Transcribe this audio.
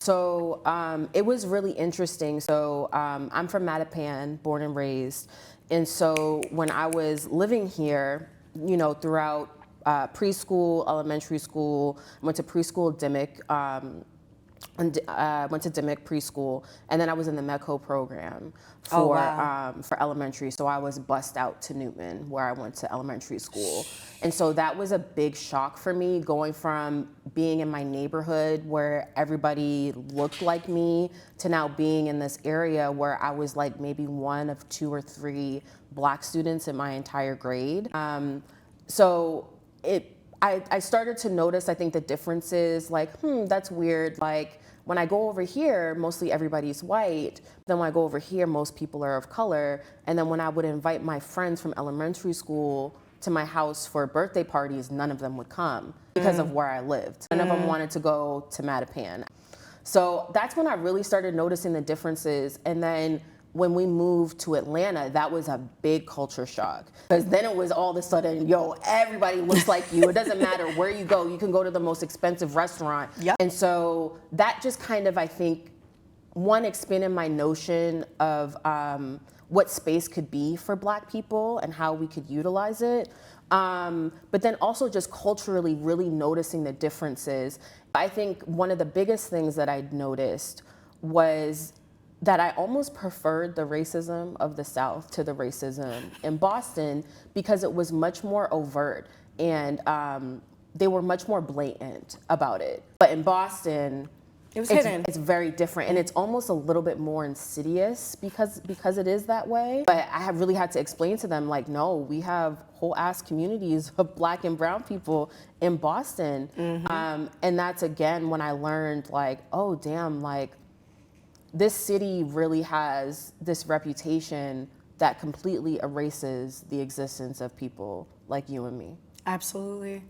So it was really interesting. So I'm from Mattapan, born and raised. And so when I was living here, you know, throughout preschool, elementary school, I went to preschool Dimick, went to Dimick preschool, and then I was in the METCO program Oh, wow. for elementary. So I was bussed out to Newman, where I went to elementary school. And so that was a big shock for me, going from being in my neighborhood where everybody looked like me to now being in this area where I was like maybe one of 2 or 3 Black students in my entire grade. So I started to notice, I think, the differences, like, that's weird. Like, when I go over here, mostly everybody's white. Then when I go over here, most people are of color. And then when I would invite my friends from elementary school to my house for birthday parties, none of them would come because of where I lived. None of them wanted to go to Mattapan. So that's when I really started noticing the differences. And then when we moved to Atlanta, that was a big culture shock. Because then it was all of a sudden, yo, everybody looks like you. It doesn't matter where you go. You can go to the most expensive restaurant. Yep. And so that just kind of, I think, one, expanded my notion of what space could be for Black people and how we could utilize it. But then also just culturally really noticing the differences. I think one of the biggest things that I noticed was that I almost preferred the racism of the South to the racism in Boston because it was much more overt and they were much more blatant about it. But in Boston, It was hidden. it's very different, and it's almost a little bit more insidious because it is that way. But I have really had to explain to them, like, no, we have whole ass communities of Black and brown people in Boston. And that's, again, when I learned, like, oh, damn, like, this city really has this reputation that completely erases the existence of people like you and me. Absolutely.